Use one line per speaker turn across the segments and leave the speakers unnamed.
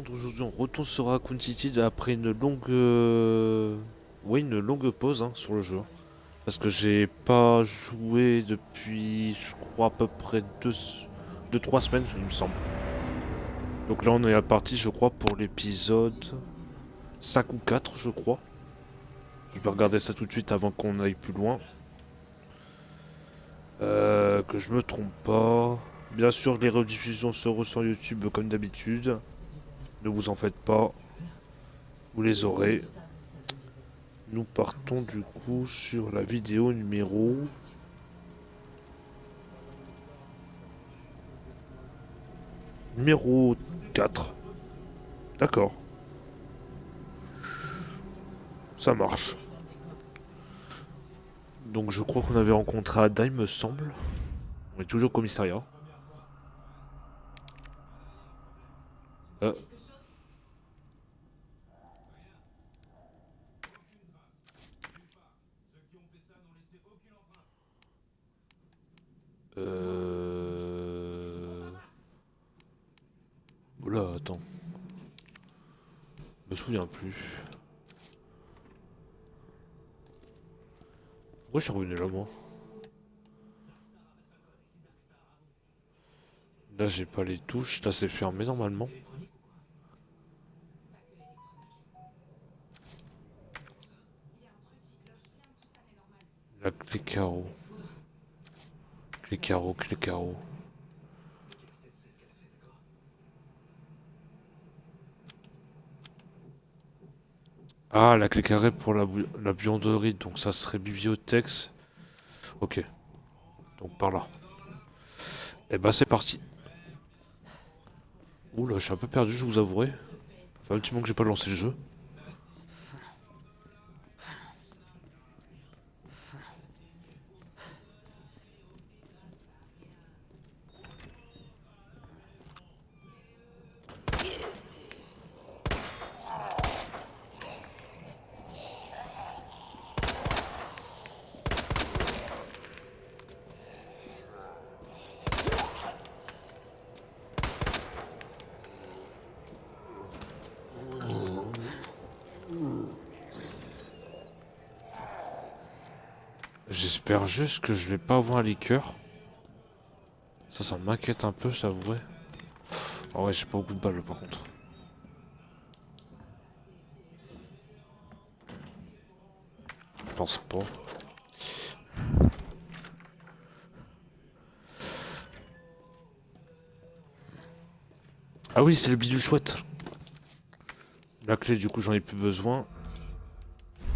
donc aujourd'hui on retourne sur Raccoon City après une longue, oui, une longue pause hein, sur le jeu. Parce que j'ai pas joué depuis, je crois, à peu près 2-3 semaines, il me semble. Donc là on est à partir, je crois, pour l'épisode 5 ou 4, je crois. Je vais regarder ça tout de suite avant qu'on aille plus loin. Que je me trompe pas. Bien sûr, les rediffusions seront sur YouTube comme d'habitude. Ne vous en faites pas. Vous les aurez. Nous partons du coup sur la vidéo numéro 4. D'accord, ça marche. Donc je crois qu'on avait rencontré Ada, il me semble. On est toujours au commissariat. Euh, euh... Oula, attends. Je me souviens plus. Pourquoi je suis revenu là, moi? Là, j'ai pas les touches. Là, c'est fermé normalement. La clé carreau. Clé carreau, clé carreau. Ah, la clé carrée pour la buanderie. Donc ça serait bibliothèque. Ok, donc par là. Et bah c'est parti. Oula, je suis un peu perdu, je vous avouerai. Ça fait un petit moment que j'ai pas lancé le jeu. J'espère juste que je vais pas avoir un liqueur. Ça m'inquiète un peu, j'avouerai. Ah ouais, j'ai pas beaucoup de balles par contre. Je pense pas. Ah oui, c'est le bidule chouette. La clé, du coup, j'en ai plus besoin.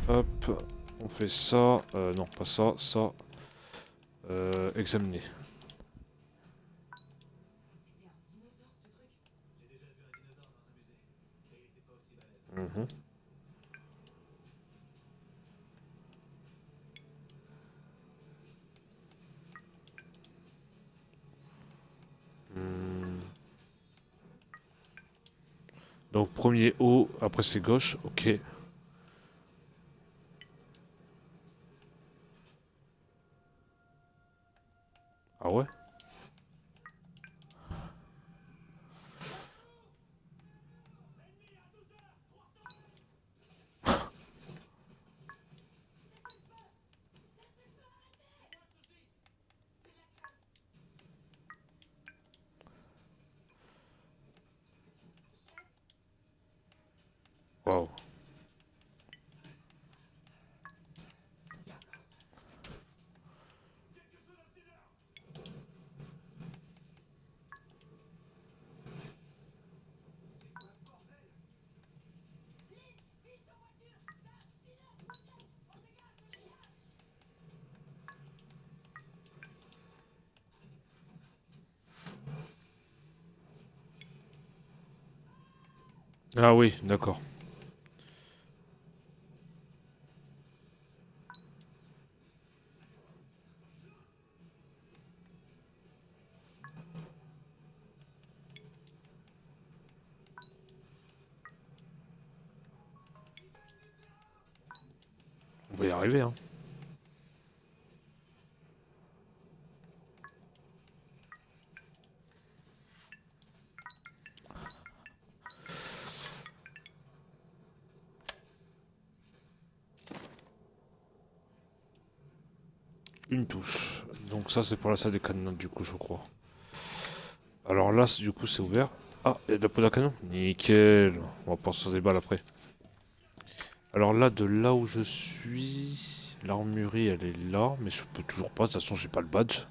Hop, on fait ça. Non, pas ça, ça. Examiner. Mhm. Donc premier haut, après c'est gauche, ok. Ah ouais. Waouh. Ah oui, d'accord. On va y arriver, hein. une touche. Donc ça c'est pour la salle des canons du coup je crois. Alors là du coup c'est ouvert. Ah, il y a de la poudre à canon. Nickel. On va pouvoir sortir des balles après. Alors là de là où je suis, l'armurerie elle est là, mais je peux toujours pas, de toute façon j'ai pas le badge.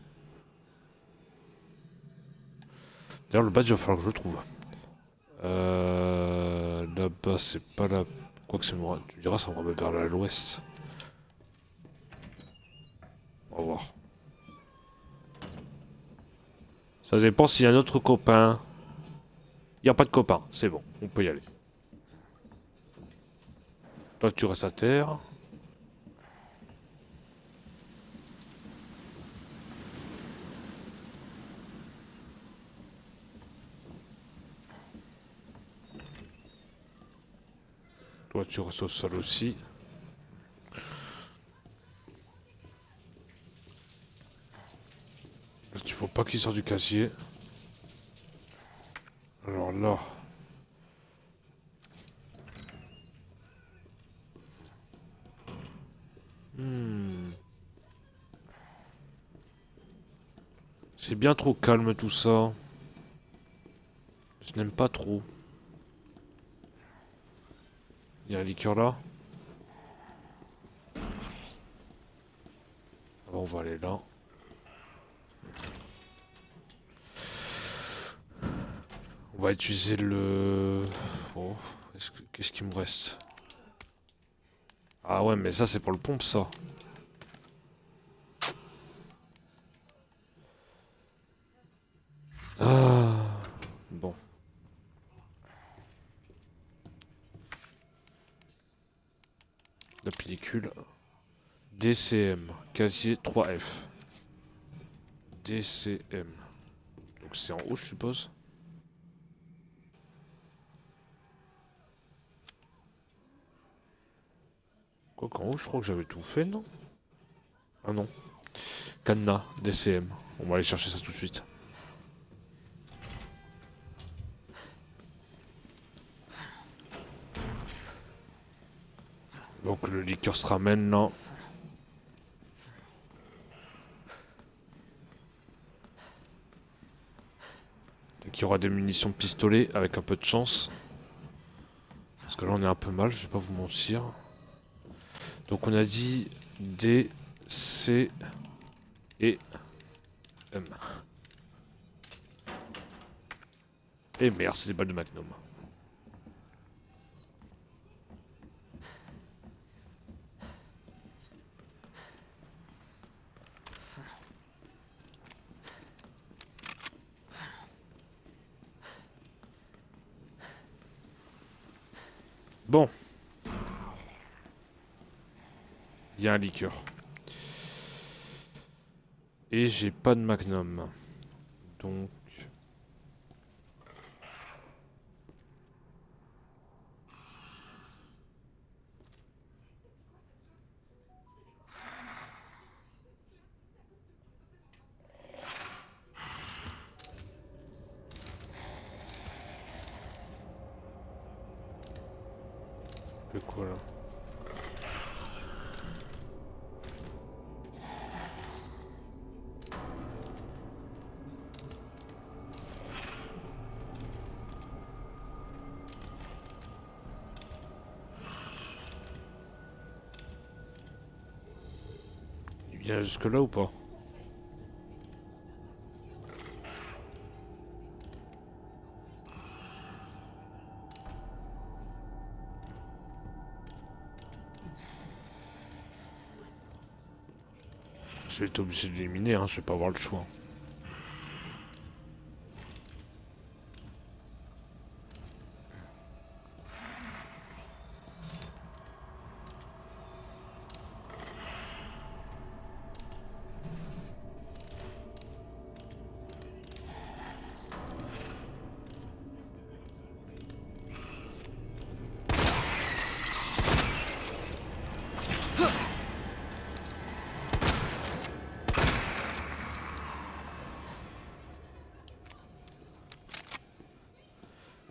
D'ailleurs le badge il va falloir que je le trouve. Là-bas c'est pas là. Quoique c'est moi. Tu diras ça va me vers l'ouest. On va voir. Ça dépend s'il y a un autre copain. Il n'y a pas de copain, c'est bon, on peut y aller. Toi tu restes à terre. Toi tu restes au sol aussi. Il faut pas qu'il sorte du casier. Alors là. C'est bien trop calme tout ça. Je n'aime pas trop. Il y a un liqueur là. Alors on va aller là. On va utiliser le... Oh, qu'est-ce qu'il me reste? Ah ouais, mais ça c'est pour le pompe ça. Ah, bon. La pellicule. DCM, casier 3F. DCM. Donc c'est en haut, je suppose. Quoi qu'en haut, je crois que j'avais tout fait, non? Ah non. Cadenas, DCM. On va aller chercher ça tout de suite. Donc le liqueur se ramène là. Donc il y aura des munitions de pistolet avec un peu de chance. Parce que là on est un peu mal, je vais pas vous mentir. Donc on a dit D, C et M. Et merde, c'est des balles de Magnum. Bon. Il y a un liqueur. Et j'ai pas de Magnum. Donc... C'est quoi là? Il vient jusque là ou pas? Je vais être obligé de l'éliminer, hein, je vais pas avoir le choix.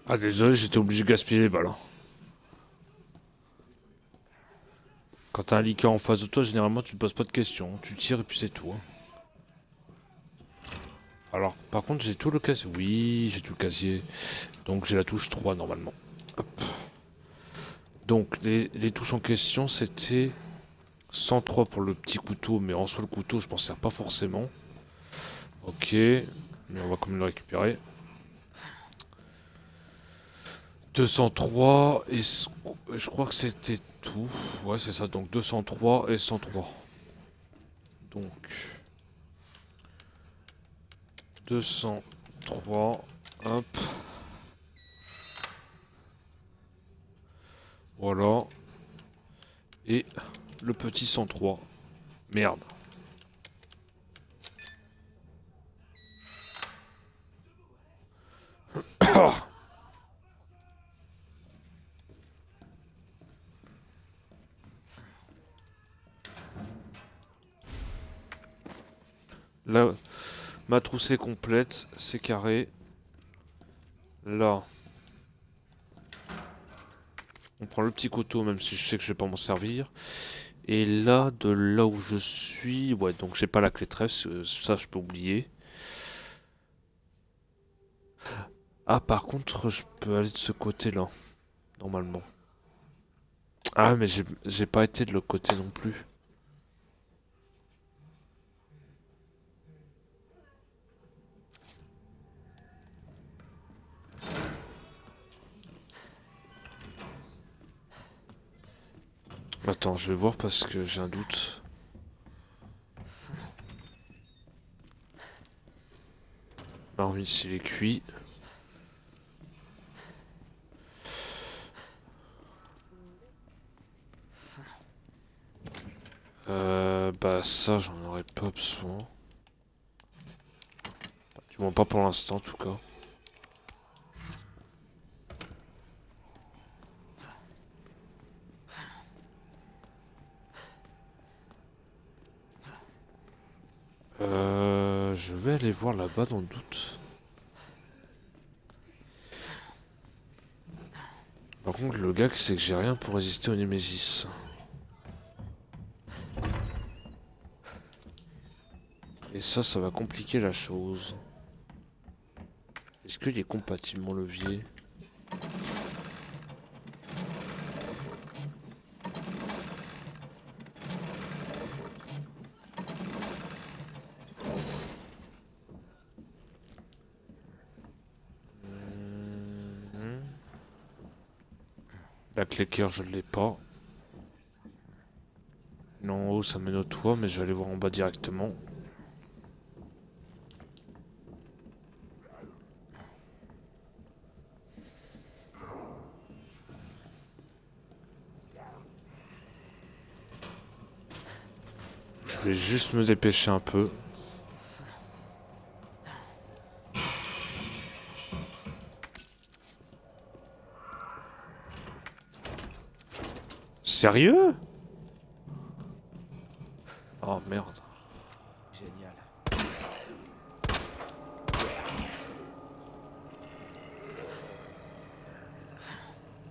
Ah désolé, j'étais obligé de gaspiller les balles. Quand t'as un liqueur en face de toi, généralement tu te poses pas de questions. Tu tires et puis c'est tout. Hein. Alors, par contre, j'ai tout le casier. Oui, j'ai tout le casier. Donc j'ai la touche 3 normalement. Hop. Donc les touches en question, c'était 103 pour le petit couteau, mais en soi le couteau, je m'en sers pas forcément. Ok, mais on va quand même le récupérer. 203 et je crois que c'était tout. Ouais, c'est ça, donc 203 et 103. Donc 203, hop. Voilà. Et le petit 103. Merde. Là, ma trousse est complète, c'est carré. Là, on prend le petit couteau, même si je sais que je vais pas m'en servir. Et là, de là où je suis, ouais, donc j'ai pas la clé trèfle, ça je peux oublier. Ah, par contre, je peux aller de ce côté-là, normalement. Ah, mais j'ai pas été de l'autre côté non plus. Attends, je vais voir parce que j'ai un doute. Alors ici, il est cuit. Bah ça, j'en aurais pas besoin. Du moins pas pour l'instant, en tout cas. Je vais aller voir là-bas dans le doute. Par contre, le gag, c'est que j'ai rien pour résister au Nemesis. Et ça va compliquer la chose. Est-ce qu'il est compatible, mon levier? La clé cœur, je ne l'ai pas. Non, en haut, ça mène au toit, mais je vais aller voir en bas directement. Je vais juste me dépêcher un peu. Sérieux? Oh merde.
Génial.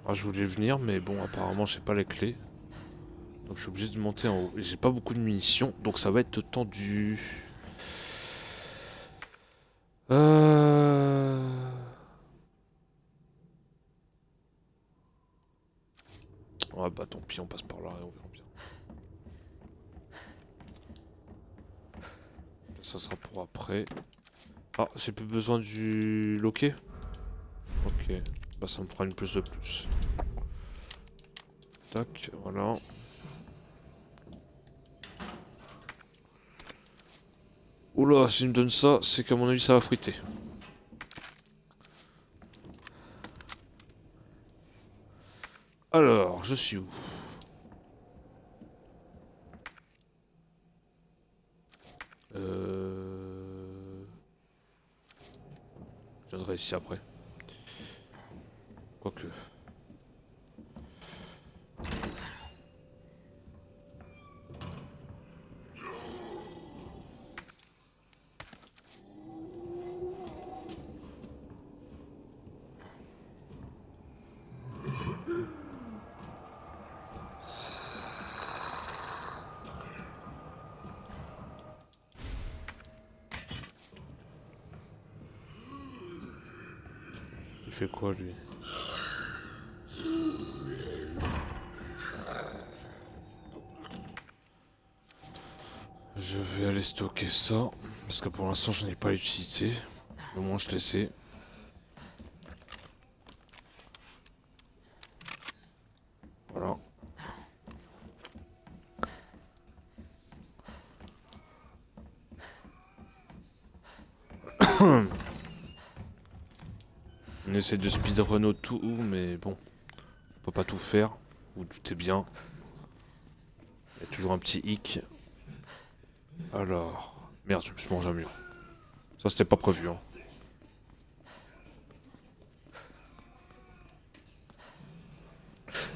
Ah, je voulais venir, mais bon, apparemment, j'ai pas les clés. Donc, je suis obligé de monter en haut. Et j'ai pas beaucoup de munitions, donc ça va être tendu. Euh... Ouais, bah tant pis, on passe par là et on verra bien. Ça sera pour après. Ah, j'ai plus besoin du loquet. Ok, bah ça me fera une plus de plus. Tac, voilà. Oula, s'il me donne ça, c'est qu'à mon avis ça va friter. Alors, je suis où? Je viendrai ici après. Quoique. fait quoi lui? Je vais aller stocker ça, parce que pour l'instant je n'ai pas l'utilité. Au moins je le sais. Voilà. On essaie de speedrun au tout, mais bon, on peut pas tout faire, vous doutez bien. Il y a toujours un petit hic. Alors, merde, je me suis mangé un mur. Ça c'était pas prévu, hein.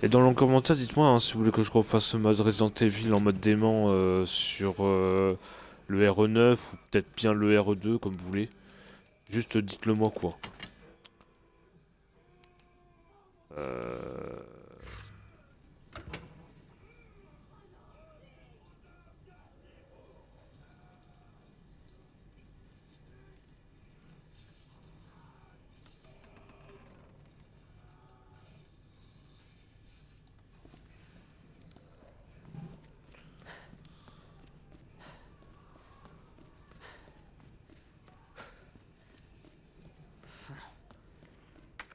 Et dans le commentaire, dites-moi hein, si vous voulez que je refasse ce mode Resident Evil en mode dément sur le RE9 ou peut-être bien le RE2 comme vous voulez. Juste dites-le moi quoi.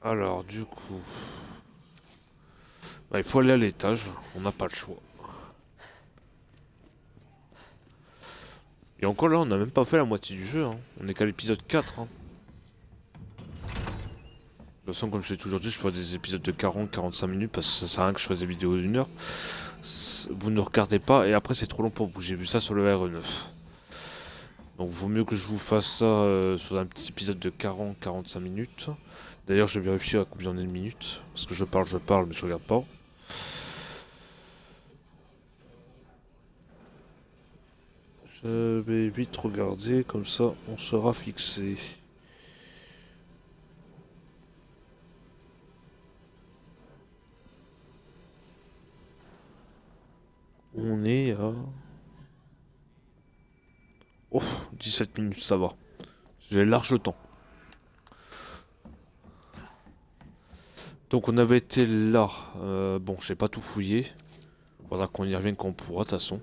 Alors du coup... Bah, il faut aller à l'étage, on n'a pas le choix. Et encore là, on n'a même pas fait la moitié du jeu, hein. On est qu'à l'épisode 4. Hein. De toute façon, comme je l'ai toujours dit, je ferai des épisodes de 40-45 minutes parce que ça sert à rien que je fasse des vidéos d'une heure. Vous ne regardez pas et après c'est trop long pour vous. J'ai vu ça sur le RE9. Donc vaut mieux que je vous fasse ça sur un petit épisode de 40-45 minutes. D'ailleurs, je vais vérifier à combien on est de minutes. Parce que je parle, mais je regarde pas. Je vais vite regarder, comme ça on sera fixé. On est à... Oh, 17 minutes, ça va. J'ai large temps. Donc on avait été là. Bon, j'ai pas tout fouillé. Faudra qu'on y revienne quand on pourra, de toute façon.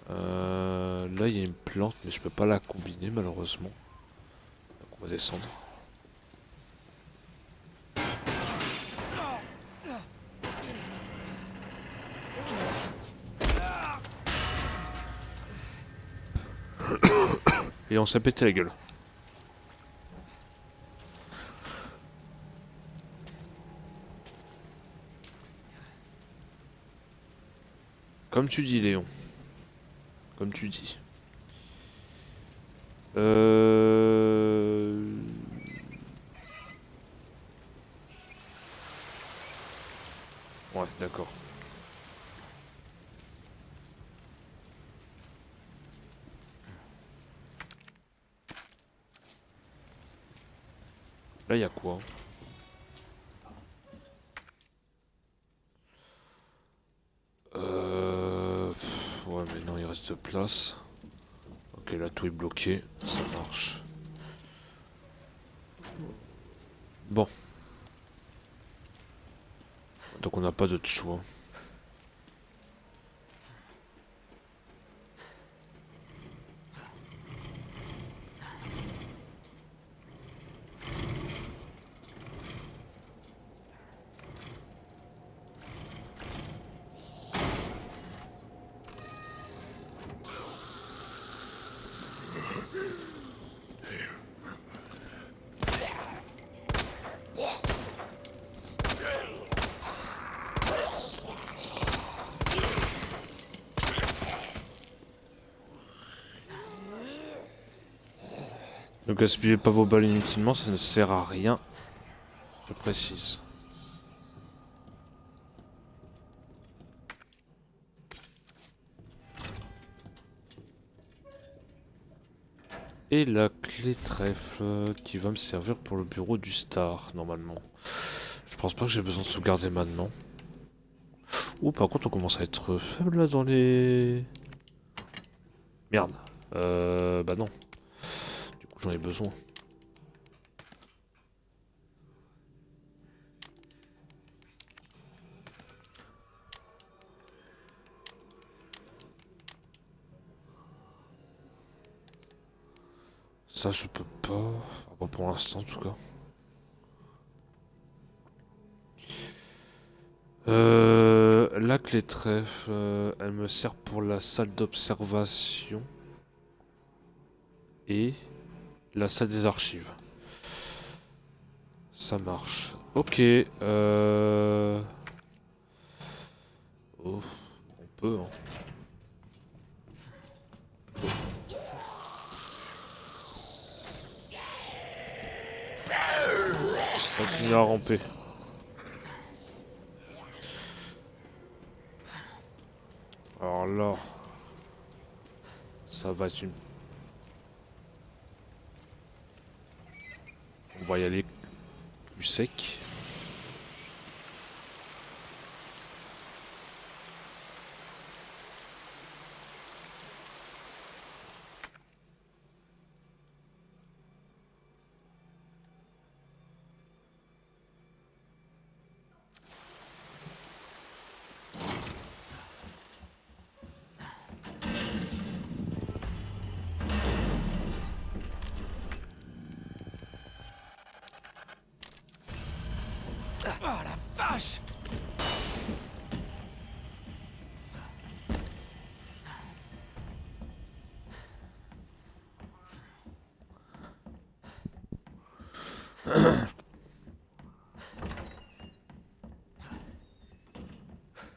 Là, il y a une plante, mais je peux pas la combiner, malheureusement. Donc on va descendre. Et on s'est pété la gueule. Comme tu dis, Léon. Comme tu dis. Ouais, d'accord. Là, il y a quoi? Ouais, mais non, il reste de place. Ok, là, tout est bloqué. Ça marche. Bon. Donc, on n'a pas d'autre choix. Ne gaspillez pas vos balles inutilement, ça ne sert à rien. Je précise. Et la clé trèfle qui va me servir pour le bureau du Star, normalement. Je pense pas que j'ai besoin de sauvegarder maintenant. Ouh, par contre, on commence à être faible là dans les... Merde. Bah non. Du coup, j'en ai besoin. Ça, je peux pas. Ah, pas pour l'instant, en tout cas. La clé trèfle, elle me sert pour la salle d'observation et la salle des archives. Ça marche. Ok. Oh, on peut, hein. Continue à ramper. Alors là, ça va être une... On va y aller plus sec.
Ah la vache!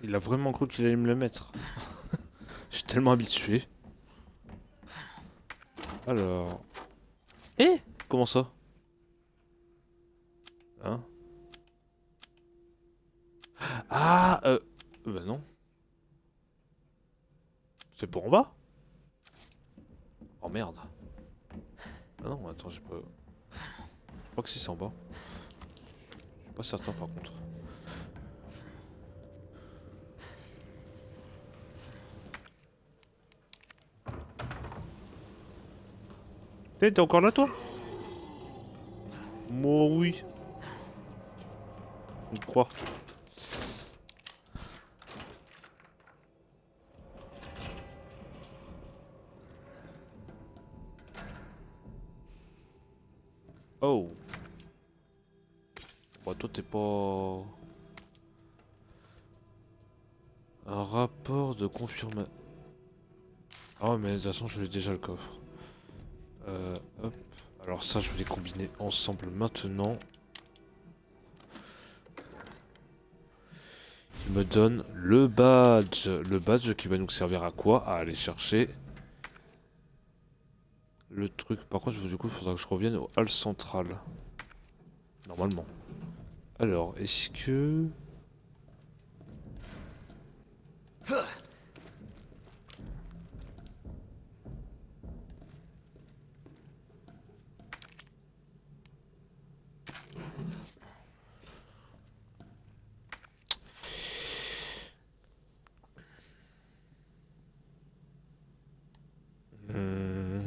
Il a vraiment cru qu'il allait me le mettre. Je suis tellement habitué. Alors... Eh? Comment ça? Hein? Ah, bah non. C'est pour en bas? Oh merde. Ah non, attends, j'ai pas... Je crois que si c'est en bas. Je suis pas certain par contre. T'es encore là toi? Moi oui. Je crois. Oh. Bah toi t'es pas... Un rapport de confirmation. Ah ouais mais de toute façon je l'ai déjà le coffre. Hop. Alors ça je vais les combiner ensemble maintenant. Il me donne le badge. Le badge qui va nous servir à quoi? À aller chercher le truc. Par contre du coup il faudra que je revienne au hall central. Normalement. Alors est-ce que...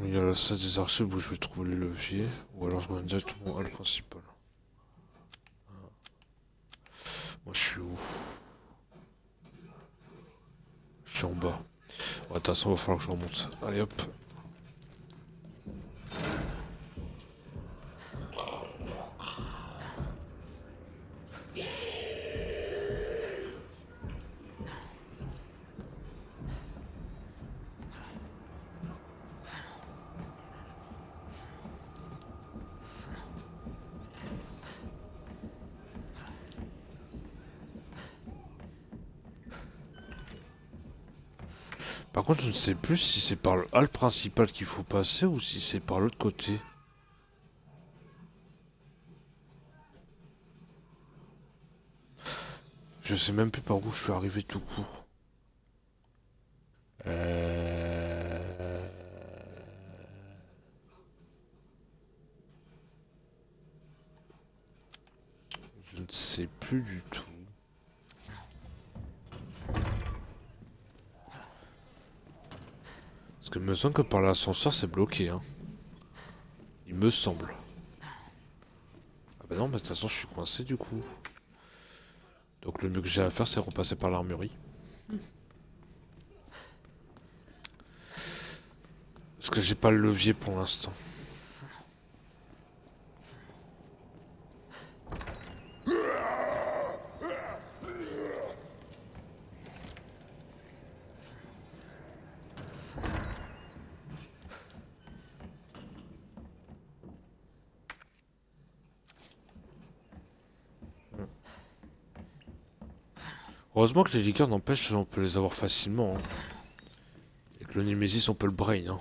Il y a la salle des archives où je vais trouver les leviers. Ou alors je reviens directement au hall principal. Moi je suis où? Je suis en bas. Ouais, de toute façon il va falloir que je remonte. Allez hop. Par contre je ne sais plus si c'est par le hall principal qu'il faut passer ou si c'est par l'autre côté. Je sais même plus par où je suis arrivé tout court. Je ne sais plus du tout. Parce que il me semble que par l'ascenseur c'est bloqué, hein. Il me semble. Ah bah non, mais de toute façon je suis coincé du coup. Donc le mieux que j'ai à faire c'est repasser par l'armurerie. Parce que j'ai pas le levier pour l'instant. Heureusement que les liqueurs n'empêchent, on peut les avoir facilement. Hein. Et que le Nemesis, on peut le brain. Hein.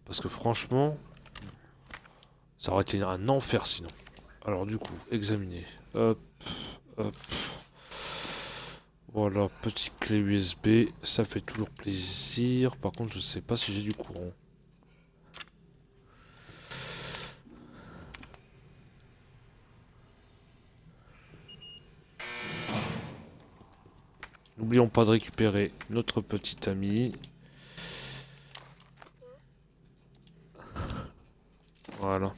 Parce que franchement, ça aurait été un enfer sinon. Alors du coup, examiner. Hop, hop. Voilà, petite clé USB, ça fait toujours plaisir. Par contre, je sais pas si j'ai du courant. N'oublions pas de récupérer notre petit ami. Voilà.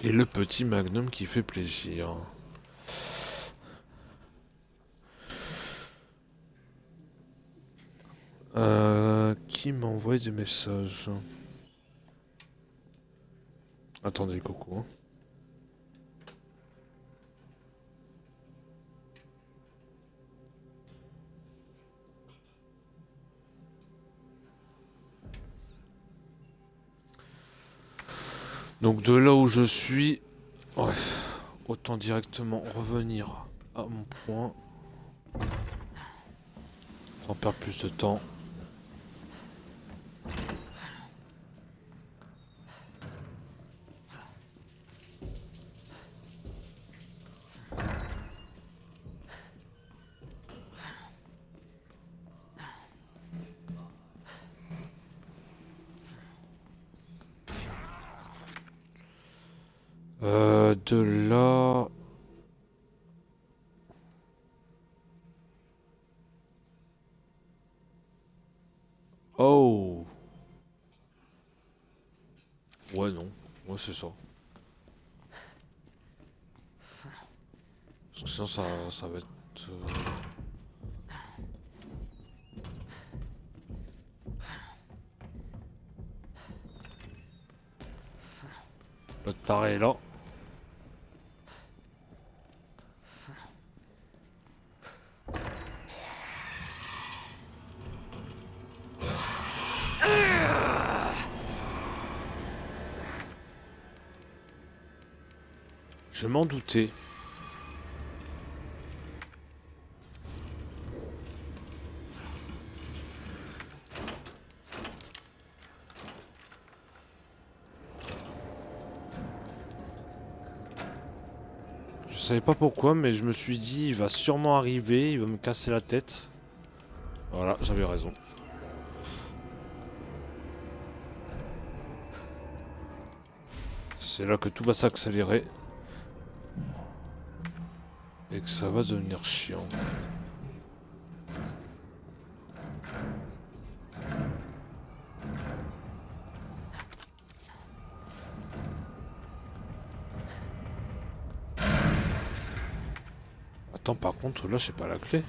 Et le petit Magnum qui fait plaisir. Qui m'a envoyé des messages? Attendez, Coco. Hein. Donc de là où je suis, ouais, autant directement revenir à mon point. Sans perdre plus de temps. De là... Oh. Ouais, non. Ouais, c'est ça. Parce que sinon, ça va être... Le taré est là. Je m'en doutais. Je savais pas pourquoi, mais je me suis dit, il va sûrement arriver, il va me casser la tête. Voilà, j'avais raison. C'est là que tout va s'accélérer. Et que ça va devenir chiant. Attends, par contre, là, j'ai pas la clé.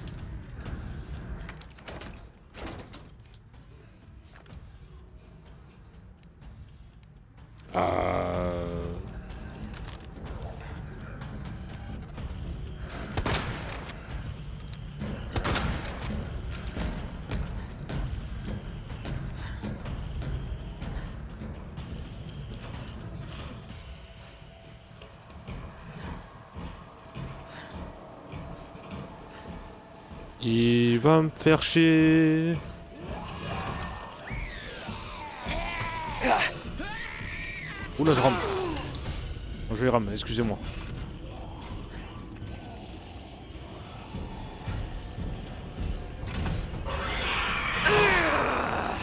Il va me faire chier. Oula, je rame. Je vais rame, excusez-moi.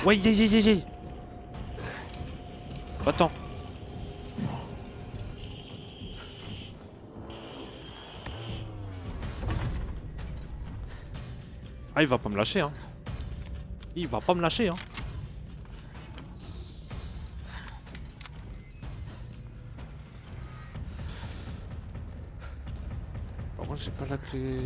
Ouais, yé. Attends. Ah, il va pas me lâcher, hein. Il va pas me lâcher, hein. Par contre, j'ai pas la clé.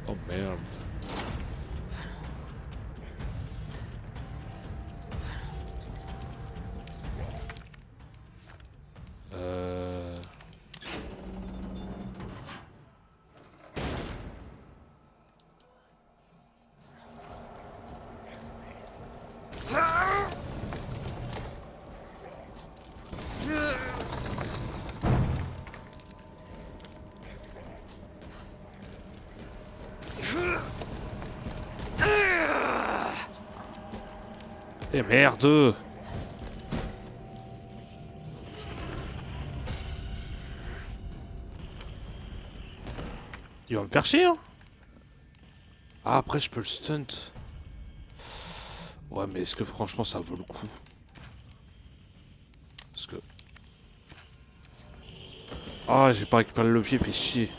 Oh merde. Eh merde! Il va me faire chier, hein? Ah, après, je peux le stunt. Ouais, mais est-ce que franchement ça vaut le coup? Parce que... Ah, j'ai pas récupéré le pied, fait chier.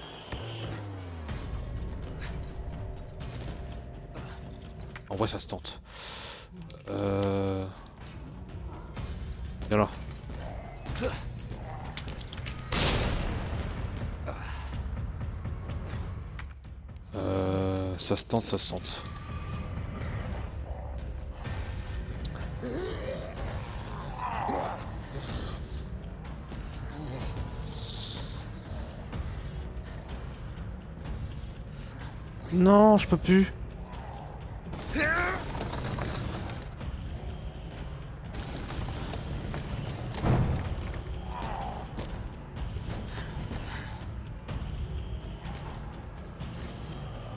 En vrai, ça se tente. Viens là. Ça se tente, ça se tente. Non, je peux plus.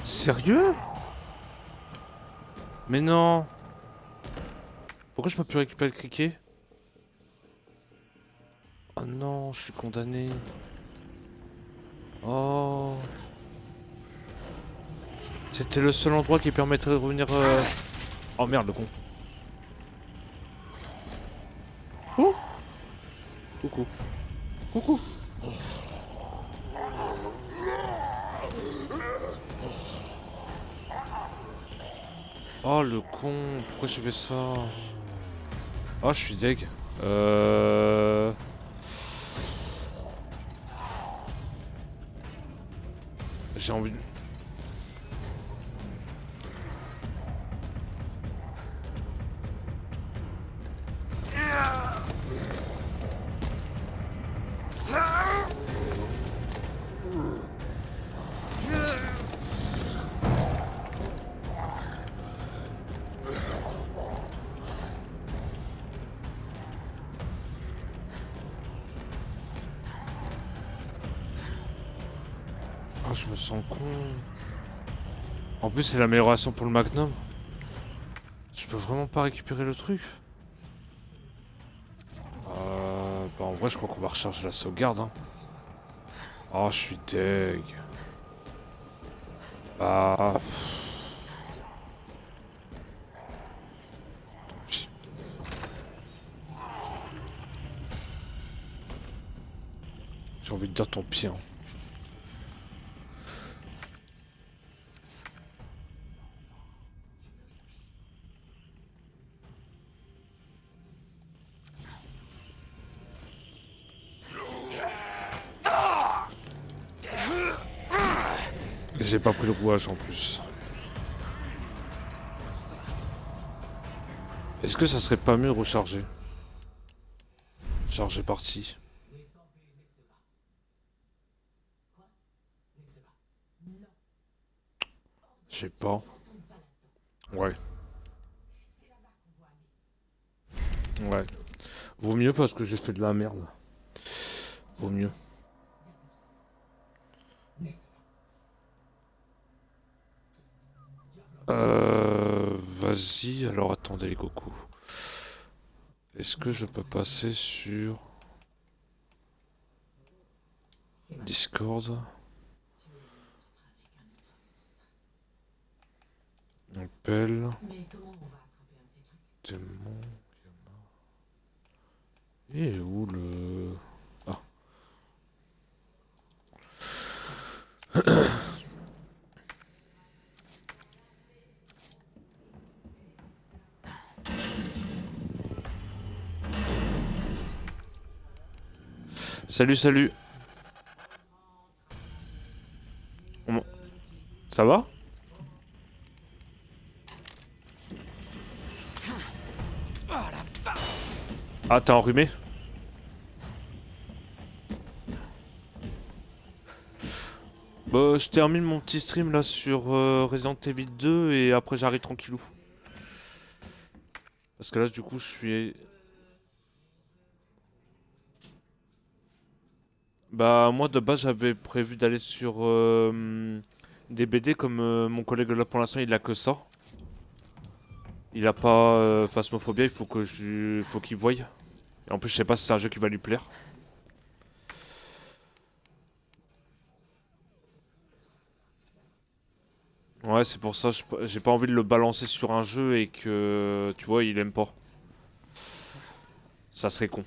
Sérieux? Mais non. Pourquoi je peux plus récupérer le criquet? Oh non, je suis condamné. Oh. C'était le seul endroit qui permettrait de revenir... Oh merde, le con. Oh. Coucou. Coucou. Oh le con, pourquoi je fais ça? Oh, je suis deg. J'ai envie de... Oh, je me sens con. En plus, c'est l'amélioration pour le Magnum. Je peux vraiment pas récupérer le truc. Bah en vrai, je crois qu'on va recharger la sauvegarde. Hein. Oh, je suis deg. Bah... J'ai envie de dire ton pied. Hein. J'ai pas pris le rouage en plus. Est-ce que ça serait pas mieux de recharger? Charger parti. Je sais pas. Ouais. Ouais. Vaut mieux parce que j'ai fait de la merde. Vaut mieux. Vas-y, alors attendez les cocos. Est-ce que je peux passer sur Discord? Appel. Démon. Et où le... Ah. Salut, salut. Ça va? Ah, t'es enrhumé? Bah, je termine mon petit stream là sur Resident Evil 2 et après j'arrive tranquillou. Parce que là, du coup, je suis... Bah, moi, de base, j'avais prévu d'aller sur des BD comme mon collègue là pour l'instant, il a que ça. Il a pas Phasmophobia, faut qu'il voie. Et en plus, je sais pas si c'est un jeu qui va lui plaire. Ouais, c'est pour ça, j'ai pas envie de le balancer sur un jeu et que, tu vois, il aime pas. Ça serait con.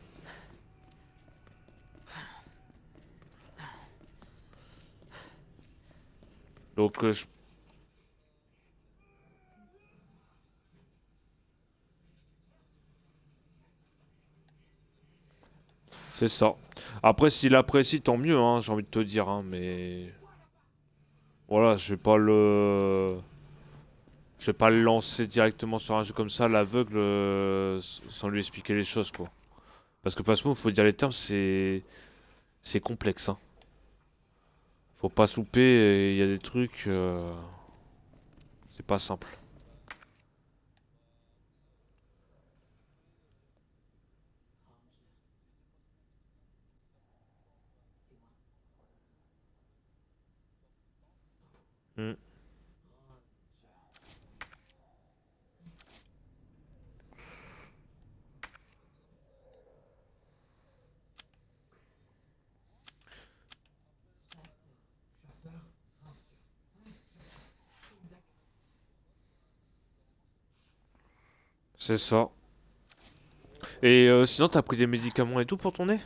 Donc, c'est ça. Après, s'il apprécie, tant mieux, hein, j'ai envie de te dire, hein, mais... Voilà, je vais pas le lancer directement sur un jeu comme ça, à l'aveugle, sans lui expliquer les choses, quoi. Parce que Passmo, faut dire les termes, c'est complexe, hein. Faut pas se louper, il y a des trucs, c'est pas simple. Hmm, c'est ça. Et sinon, t'as pris des médicaments et tout pour ton nez?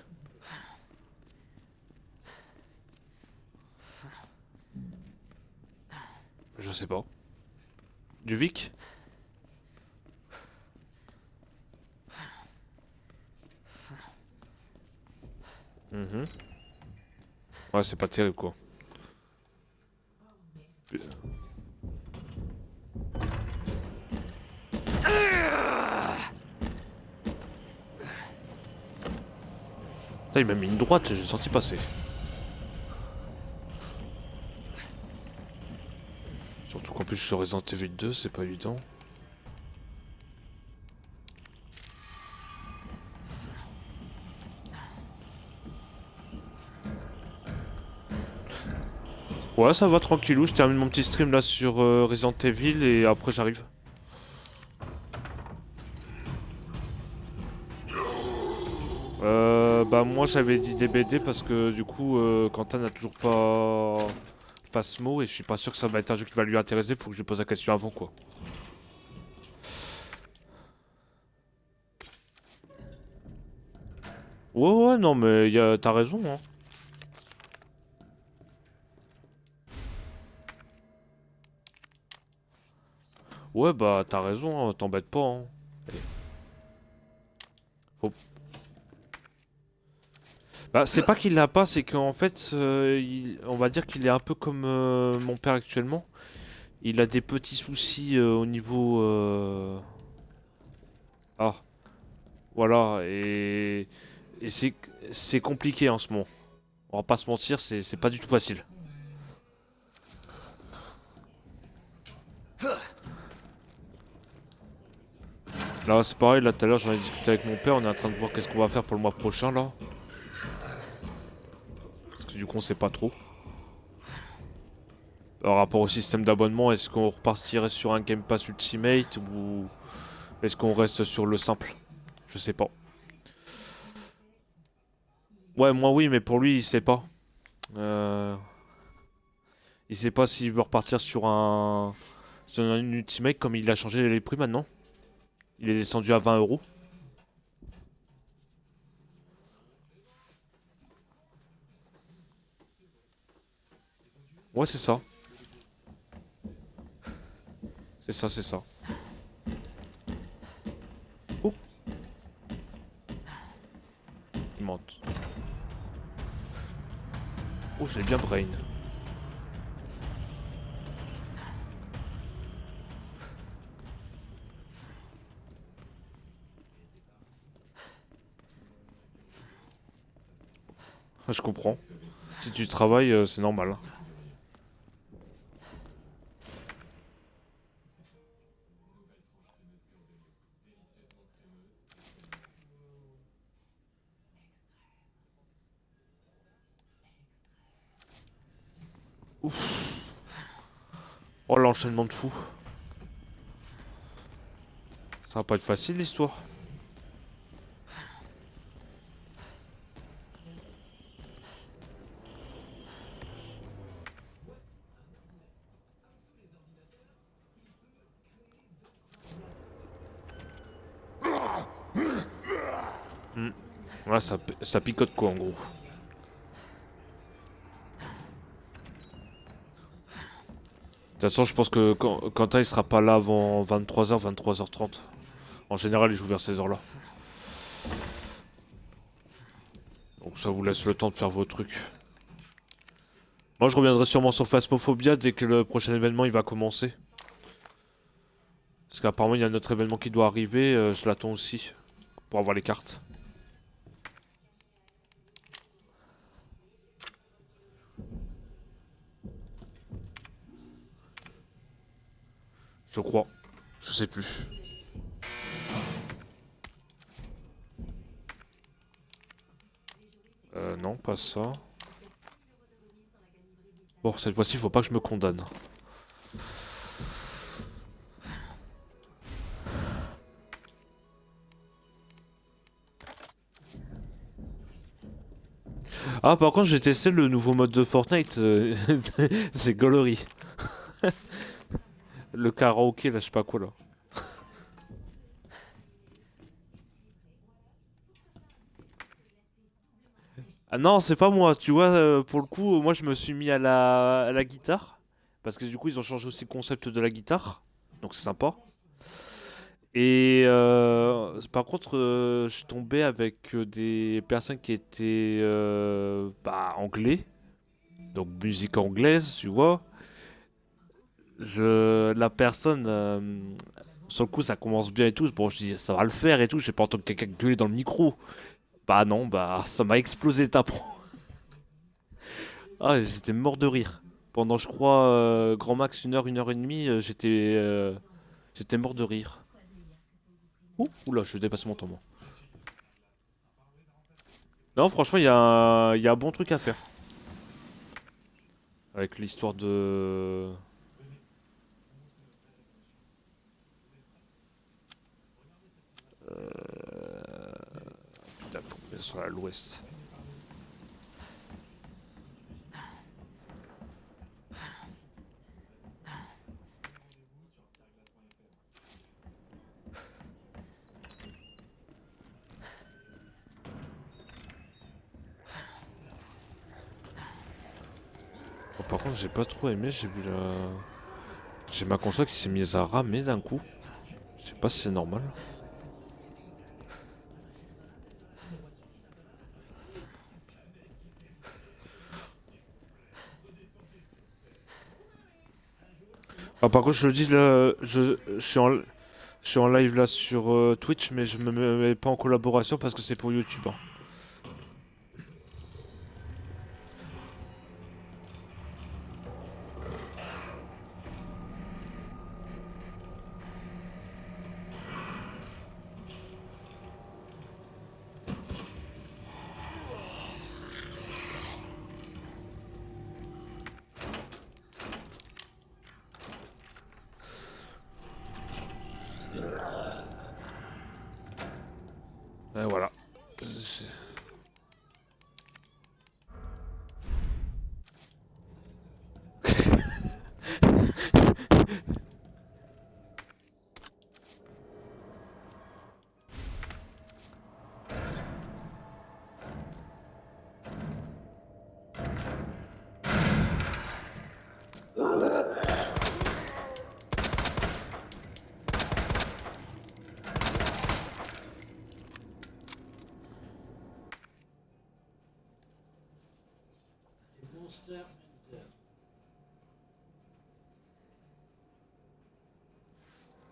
Je sais pas. Du Vic? Mhm. Ouais, c'est pas terrible, quoi. Putain, il m'a mis une droite, j'ai senti passer. Surtout qu'en plus, je suis sur Resident Evil 2, c'est pas évident. Ouais, ça va tranquillou, je termine mon petit stream là sur Resident Evil et après j'arrive. Bah moi j'avais dit DBD parce que du coup Quentin n'a toujours pas Phasmo et je suis pas sûr que ça va être un jeu qui va lui intéresser, faut que je lui pose la question avant quoi. Ouais ouais non mais t'as raison hein. Ouais bah t'as raison, hein, t'embête pas hein. Faut- Bah c'est pas qu'il l'a pas, c'est qu'en fait on va dire qu'il est un peu comme mon père actuellement. Il a des petits soucis au niveau... Ah voilà et c'est compliqué en ce moment. On va pas se mentir, c'est pas du tout facile. Là, c'est pareil, là tout à l'heure j'en ai discuté avec mon père, on est en train de voir qu'est-ce qu'on va faire pour le mois prochain là. Parce que du coup on sait pas trop. Par rapport au système d'abonnement, est-ce qu'on repartirait sur un Game Pass Ultimate ou est-ce qu'on reste sur le simple? Je sais pas. Ouais, moi oui, mais pour lui il sait pas. Euh, il sait pas s'il veut repartir sur un Ultimate comme il a changé les prix maintenant. Il est descendu à 20 €. Ouais, c'est ça. C'est ça, c'est ça. Oh, il monte. Oh, je l'ai bien brain. Je comprends. Si tu travailles, c'est normal. Ouf. Oh, l'enchaînement de fou. Ça va pas être facile l'histoire. Ouais, ça picote quoi en gros. De toute façon, je pense que Quentin il sera pas là avant 23h, 23h30. En général, il joue vers ces heures-là. Donc ça vous laisse le temps de faire vos trucs. Moi, je reviendrai sûrement sur Phasmophobia dès que le prochain événement il va commencer. Parce qu'apparemment, il y a un autre événement qui doit arriver. Je l'attends aussi. Pour avoir les cartes. Je crois. Je sais plus. Non, pas ça. Bon, cette fois-ci, il faut pas que je me condamne. Ah, par contre, j'ai testé le nouveau mode de Fortnite. C'est gaulerie. Le karaoké, là, je sais pas quoi, là. Ah non, c'est pas moi, tu vois, pour le coup, moi je me suis mis à la guitare. Parce que du coup, ils ont changé aussi le concept de la guitare. Donc c'est sympa. Et par contre, je suis tombé avec des personnes qui étaient bah, anglais. Donc musique anglaise, tu vois. La personne, sur le coup, ça commence bien et tout. Bon, je dis, ça va le faire et tout. J'ai pas entendu quelqu'un gueuler dans le micro. Bah non, bah ça m'a explosé le tapon. Ah, j'étais mort de rire. Pendant, je crois, grand max une heure et demie, j'étais mort de rire. Ouh, oula, je dépasse mon temps, moi. Non, franchement, il y a un bon truc à faire. Avec l'histoire de... Putain, faut que je sois à l'ouest. Bon, par contre, j'ai pas trop aimé, j'ai vu la... J'ai ma console qui s'est mise à ramer d'un coup. Je sais pas si c'est normal. Ah, par contre, je le dis, là, je suis en live là sur Twitch, mais je me mets pas en collaboration parce que c'est pour YouTube, hein. Et voilà.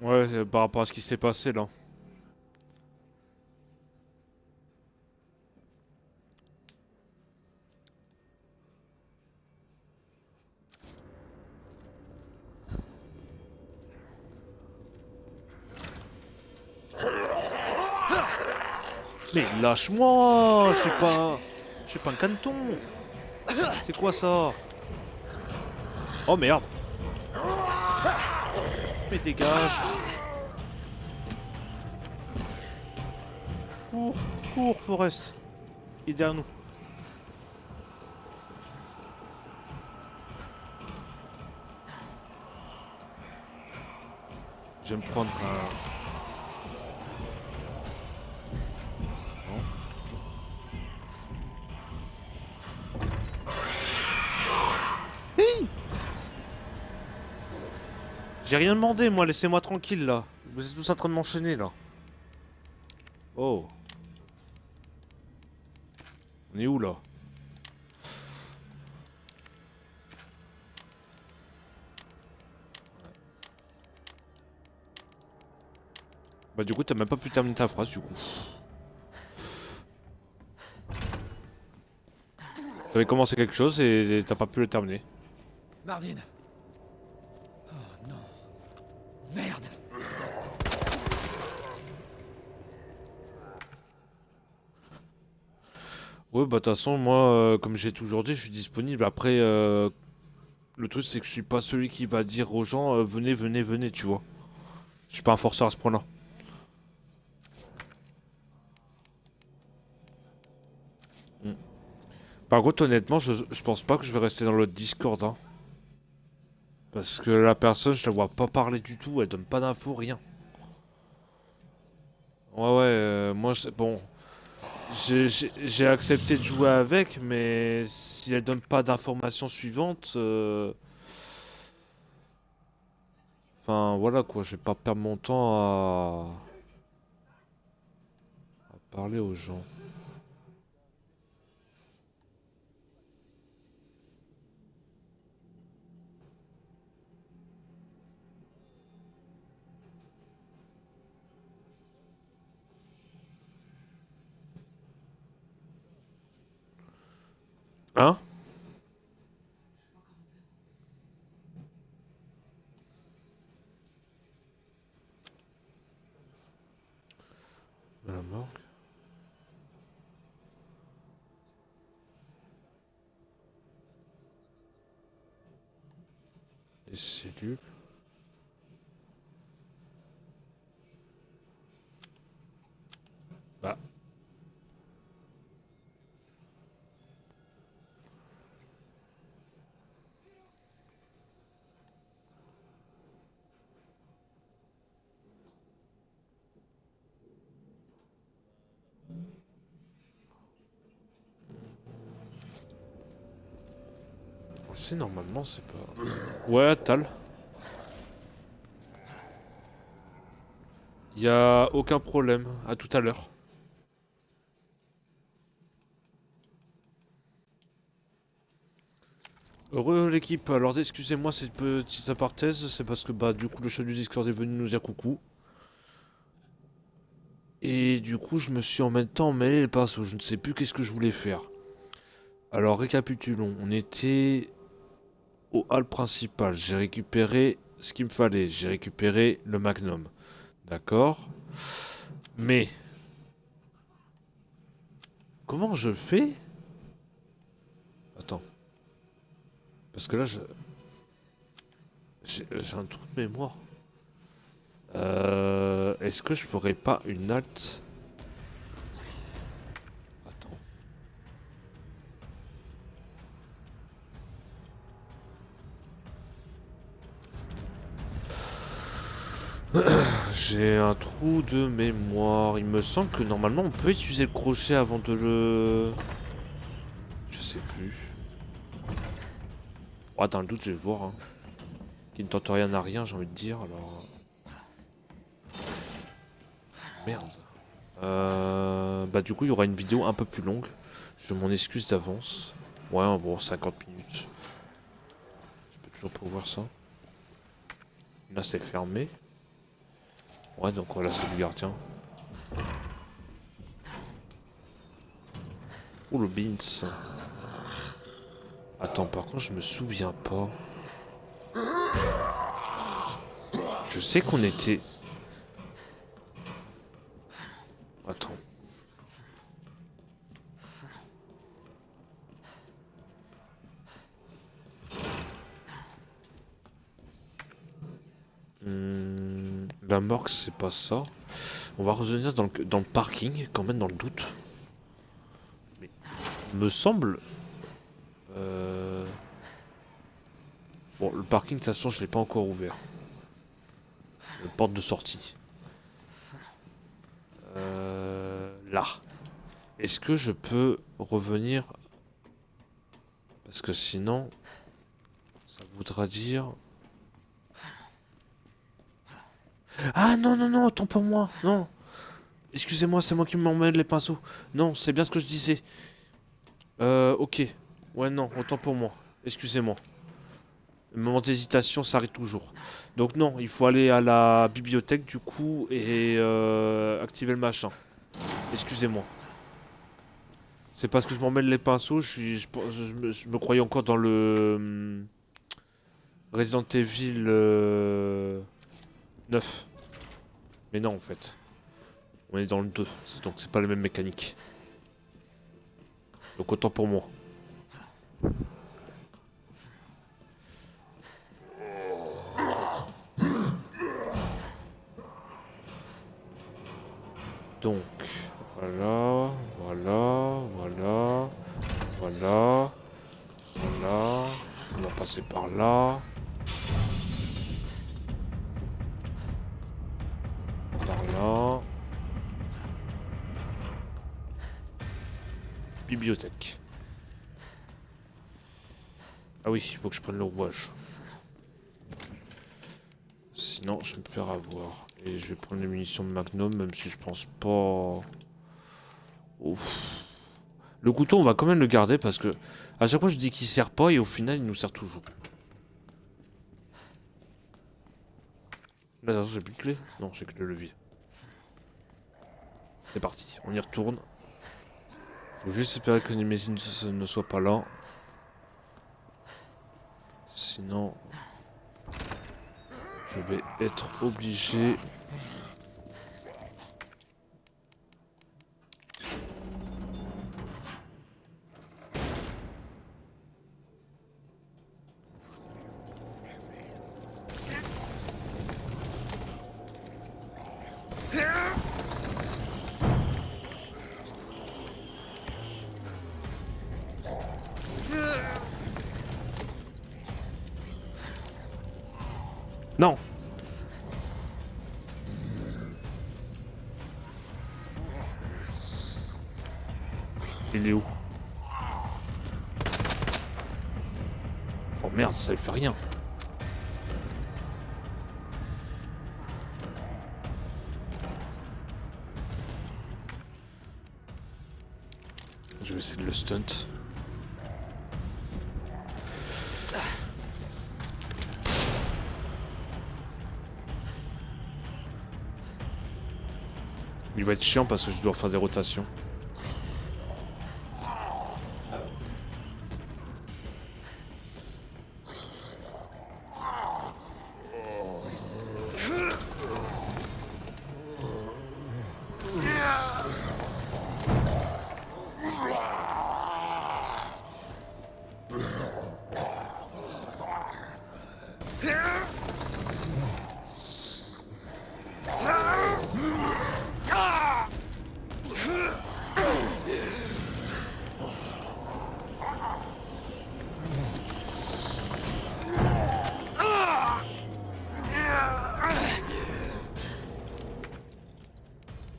Ouais, par rapport à ce qui s'est passé là. Mais lâche-moi, je suis pas un caneton. C'est quoi ça? Oh merde. Mais dégage. Cours, cours, Forest. Il est derrière nous. Je vais me prendre un... Non. Hey, j'ai rien demandé, moi, laissez-moi tranquille, là. Vous êtes tous en train de m'enchaîner, là. Oh. On est où, là? Bah du coup, t'as même pas pu terminer ta phrase, du coup. T'avais commencé quelque chose et t'as pas pu le terminer.
Marvin. Oh non. Merde.
Ouais, bah de toute façon, moi, comme j'ai toujours dit, je suis disponible. Après, le truc, c'est que je suis pas celui qui va dire aux gens, venez, venez, venez, tu vois. Je suis pas un forceur à ce point-là. Mm. Par contre, honnêtement, je pense pas que je vais rester dans le Discord, hein. Parce que la personne, je la vois pas parler du tout, elle donne pas d'infos, rien. Ouais, ouais, moi, bon, j'ai accepté de jouer avec, mais si elle donne pas d'informations suivantes, enfin voilà quoi, je vais pas perdre mon temps à parler aux gens. Hein? La morgue. Les cellules. Bah. Si, normalement, c'est pas. Ouais, Tal. Y a aucun problème. À tout à l'heure. Heureux l'équipe, alors excusez-moi cette petite aparthèse, c'est parce que bah du coup le chef du Discord est venu nous dire coucou. Et du coup je me suis en même temps mêlé les pinceaux, je ne sais plus qu'est-ce que je voulais faire. Alors récapitulons, on était au hall principal, j'ai récupéré ce qu'il me fallait, j'ai récupéré le Magnum. D'accord. Mais comment je fais? Attends, parce que là j'ai un trou de mémoire. Est-ce que je ferais pas une halte? Attends. J'ai un trou de mémoire. Il me semble que normalement on peut utiliser le crochet avant de le... Je sais plus. Oh, dans le doute, je vais voir. Hein. Qui ne tente rien à rien, j'ai envie de dire. Alors... Merde. Bah du coup, il y aura une vidéo un peu plus longue. Je m'en excuse d'avance. Ouais, bon, 50 minutes. Je peux toujours pouvoir ça. Là, c'est fermé. Ouais, donc voilà, c'est du gardien. Oh, le beans. Attends, par contre, je me souviens pas. Je sais qu'on était... Attends. La morgue, c'est pas ça. On va revenir dans le parking, quand même dans le doute. Mais me semble... Bon, le parking, de toute façon, je l'ai pas encore ouvert. La porte de sortie. Là. Est-ce que je peux revenir? Parce que sinon, ça voudra dire... Ah non, non, non, autant pour moi, non. Excusez-moi, c'est moi qui m'emmène les pinceaux. Non, c'est bien ce que je disais. Ok. Ouais, non, autant pour moi. Excusez-moi. Le moment d'hésitation s'arrête toujours. Donc non, il faut aller à la bibliothèque du coup et activer le machin. Excusez-moi. C'est parce que je m'emmène les pinceaux, je me croyais encore dans le Resident Evil 9. Mais non en fait. On est dans le 2, donc c'est pas la même mécanique. Donc autant pour moi. Donc, voilà, voilà, voilà, voilà, voilà. On va passer par là. Par là. Bibliothèque. Ah oui, il faut que je prenne le rouage. Sinon, je vais me faire avoir. Et je vais prendre les munitions de Magnum, même si je pense pas... Ouf. Le couteau, on va quand même le garder parce que... À chaque fois, je dis qu'il sert pas et au final, il nous sert toujours. Là, j'ai plus de clé. Non, j'ai que le levier. C'est parti, on y retourne. Faut juste espérer que Nemesis ne soit pas là. Sinon... Je vais être obligé... Non! Il est où? Oh merde, ça lui fait rien. Je vais essayer de le stunt. Il va être chiant parce que je dois faire des rotations.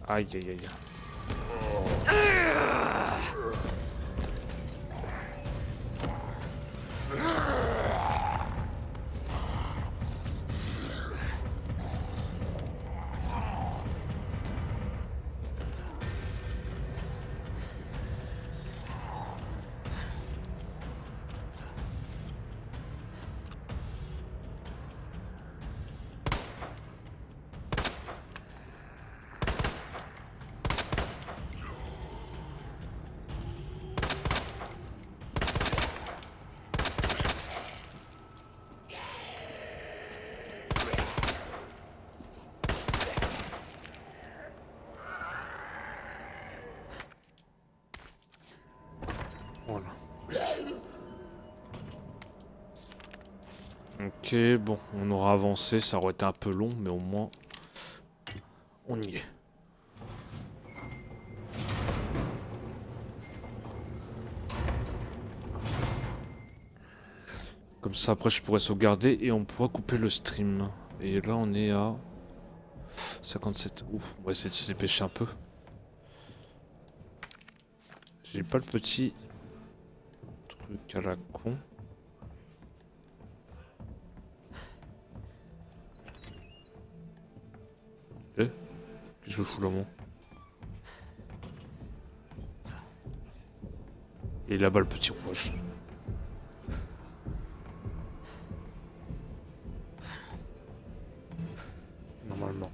Aïe aïe aïe. Voilà. Ok, bon, on aura avancé, ça aurait été un peu long, mais au moins, on y est. Comme ça, après, je pourrais sauvegarder et on pourra couper le stream. Et là, on est à 57. Ouf, on va essayer de se dépêcher un peu. J'ai pas le petit truc à la con. Eh? Qu'est-ce que je fous là, moi? Et là-bas, le petit rouage. Normalement.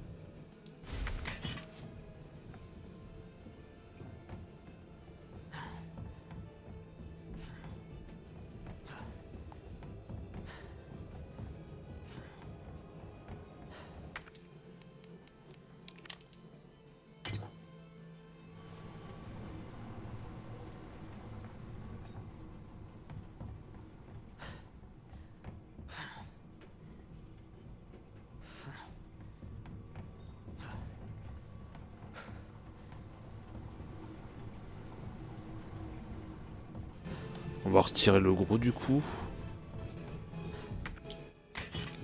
On va retirer le gros du coup.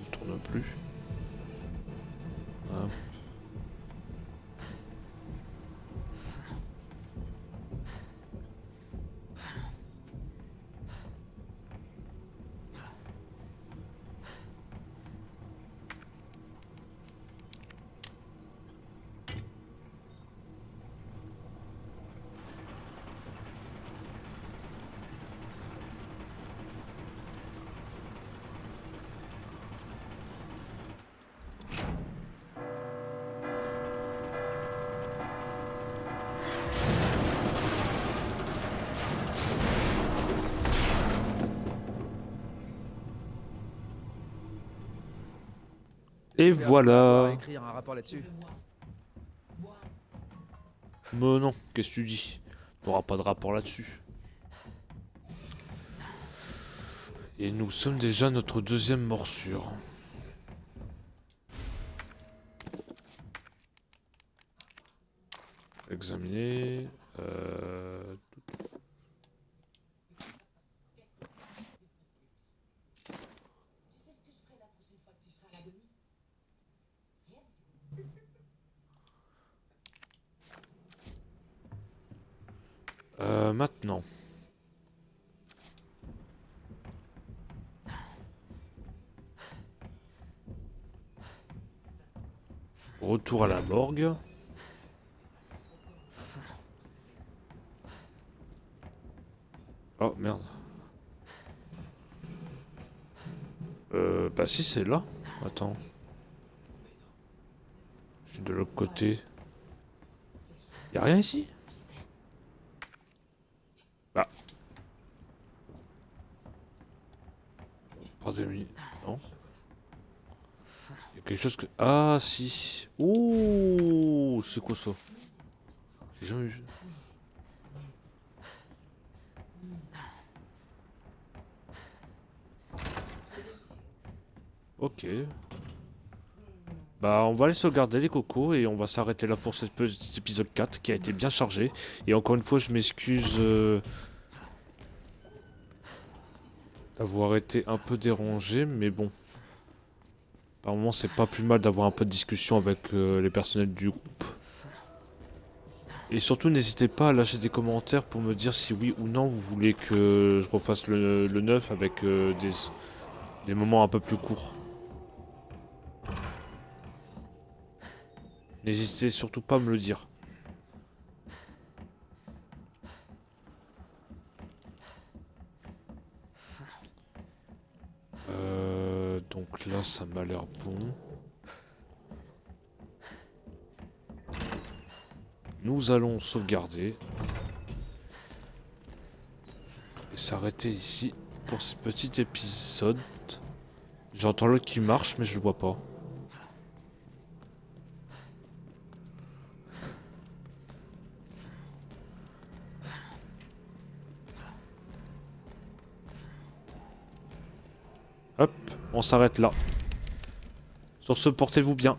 On ne tourne plus. Hop. Et voilà.
Écrire un rapport là-dessus.
Mais non, qu'est-ce que tu dis? T'auras pas de rapport là-dessus. Et nous sommes déjà à notre deuxième morsure. Examiner. Maintenant. Retour à la morgue. Oh merde. Bah si c'est là. Attends. Je suis de l'autre côté. Y'a rien ici? Bah. Pardonnez. Non. Y'a quelque chose que... Ah si. Ouh. C'est quoi ça? J'ai jamais vu. Ok. Bah on va aller sauvegarder les cocos et on va s'arrêter là pour cet épisode 4 qui a été bien chargé. Et encore une fois je m'excuse d'avoir été un peu dérangé, mais bon. Par moment c'est pas plus mal d'avoir un peu de discussion avec les personnels du groupe. Et surtout n'hésitez pas à lâcher des commentaires pour me dire si oui ou non vous voulez que je refasse le 9 avec des moments un peu plus courts. N'hésitez surtout pas à me le dire. Donc là, ça m'a l'air bon. Nous allons sauvegarder. Et s'arrêter ici pour ce petit épisode. J'entends l'autre qui marche, mais je le vois pas. Hop, on s'arrête là. Sur ce, portez-vous bien.